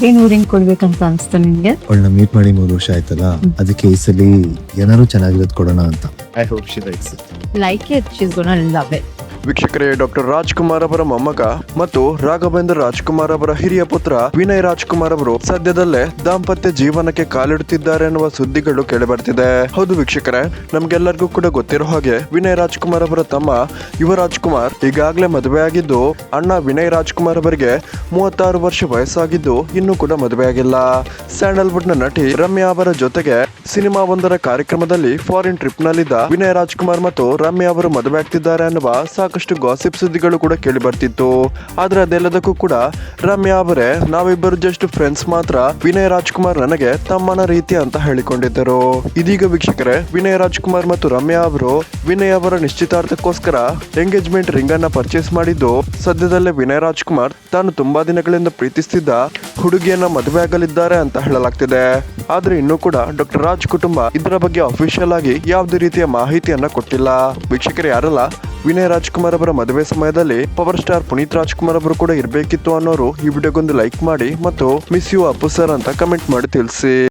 ಏನ್ ಊರಿಂಗ್ ಕೊಡ್ಬೇಕಂತ ಅನ್ಸ್ತು ನಿಮ್ಗೆ? ಅವಳನ್ನ ಮೀಟ್ ಮಾಡಿ 3 ವರ್ಷ ಆಯ್ತಲ್ಲ, ಅದಕ್ಕೆ ಈ ಸಲ ಏನಾದ್ರು ಚೆನ್ನಾಗಿರೋದು ಕೊಡೋಣ ಅಂತ. I hope she likes it. Like it, she's gonna love it. ವೀಕ್ಷಕರೇ, ಡಾಕ್ಟರ್ ರಾಜ್ಕುಮಾರ್ ಅವರ ಮೊಮ್ಮಗ ಮತ್ತು ರಾಘವೇಂದ್ರ ರಾಜ್ಕುಮಾರ್ ಅವರ ಹಿರಿಯ ಪುತ್ರ ವಿನಯ್ ರಾಜ್ಕುಮಾರ್ ಅವರು ಸದ್ಯದಲ್ಲೇ ದಾಂಪತ್ಯ ಜೀವನಕ್ಕೆ ಕಾಲಿಡುತ್ತಿದ್ದಾರೆ ಎನ್ನುವ ಸುದ್ದಿಗಳು ಕೇಳಿಬರ್ತಿದೆ. ಹೌದು ವೀಕ್ಷಕರೇ, ನಮ್ಗೆಲ್ಲರಿಗೂ ಕೂಡ ಗೊತ್ತಿರೋ ಹಾಗೆ ವಿನಯ್ ರಾಜ್ಕುಮಾರ್ ಅವರ ತಮ್ಮ ಯುವ ರಾಜ್ಕುಮಾರ್ ಈಗಾಗಲೇ ಮದುವೆ ಆಗಿದ್ದು, ಅಣ್ಣ ವಿನಯ್ ರಾಜ್ಕುಮಾರ್ ಅವರಿಗೆ 36 ವರ್ಷ ವಯಸ್ಸಾಗಿದ್ದು ಇನ್ನೂ ಕೂಡ ಮದುವೆ ಆಗಿಲ್ಲ. ಸ್ಯಾಂಡಲ್ವುಡ್ ನ ನಟಿ ರಮ್ಯಾ ಅವರ ಜೊತೆಗೆ ಸಿನಿಮಾ ಒಂದರ ಕಾರ್ಯಕ್ರಮದಲ್ಲಿ ಫಾರಿನ್ ಟ್ರಿಪ್ ನಲ್ಲಿದ್ದ ವಿನಯ್ ರಾಜ್ಕುಮಾರ್ ಮತ್ತು ರಮ್ಯಾ ಅವರು ಮದುವೆ ಆಗ್ತಿದ್ದಾರೆ ಅನ್ನುವ ಸಾಕಷ್ಟು ಗಾಸಿಪ್ ಸುದ್ದಿಗಳು ಕೂಡ ಕೇಳಿ ಬರ್ತಿತ್ತು. ಆದ್ರೆ ಅದೆಲ್ಲದಕ್ಕೂ ಕೂಡ ರಮ್ಯಾ ಅವರೇ, ನಾವಿಬ್ಬರು ಜಸ್ಟ್ ಫ್ರೆಂಡ್ಸ್ ಮಾತ್ರ, ವಿನಯ್ ರಾಜ್ಕುಮಾರ್ ನನಗೆ ತಮ್ಮನ ರೀತಿ ಅಂತ ಹೇಳಿಕೊಂಡಿದ್ದರು. ಇದೀಗ ವೀಕ್ಷಕರೇ, ವಿನಯ್ ರಾಜ್ಕುಮಾರ್ ಮತ್ತು ರಮ್ಯಾ ಅವರು ವಿನಯ್ ಅವರ ನಿಶ್ಚಿತಾರ್ಥಕ್ಕೋಸ್ಕರ ಎಂಗೇಜ್ಮೆಂಟ್ ರಿಂಗ್ ಅನ್ನ ಪರ್ಚೇಸ್ ಮಾಡಿದ್ದು, ಸದ್ಯದಲ್ಲೇ ವಿನಯ್ ರಾಜ್ಕುಮಾರ್ ತಾನು ತುಂಬಾ ದಿನಗಳಿಂದ ಪ್ರೀತಿಸ್ತಿದ್ದ ಹುಡುಗಿಯನ್ನ ಮದುವೆ ಆಗಲಿದ್ದಾರೆ ಅಂತ ಹೇಳಲಾಗ್ತಿದೆ. ಆದ್ರೆ ಇನ್ನೂ ಕೂಡ ಡಾಕ್ಟರ್ ರಾಜ್ ಕುಟುಂಬ ಇದರ ಬಗ್ಗೆ ಅಫಿಷಿಯಲ್ ಆಗಿ ಯಾವುದೇ ರೀತಿಯ ಮಾಹಿತಿಯನ್ನ ಕೊಟ್ಟಿಲ್ಲ. ವೀಕ್ಷಕರು ಯಾರಲ್ಲ, ವಿನಯ್ ರಾಜ್ಕುಮಾರ್ ಅವರ ಮದುವೆ ಸಮಯದಲ್ಲಿ ಪವರ್ ಸ್ಟಾರ್ ಪುನೀತ್ ರಾಜ್ಕುಮಾರ್ ಅವರು ಕೂಡ ಇರಬೇಕಿತ್ತು ಅನ್ನೋರು ಈ ವಿಡಿಯೋಗೊಂದು ಲೈಕ್ ಮಾಡಿ ಮತ್ತು ಮಿಸ್ ಯು ಅಪ್ಪು ಸರ್ ಅಂತ ಕಮೆಂಟ್ ಮಾಡಿ ತಿಳಿಸಿ.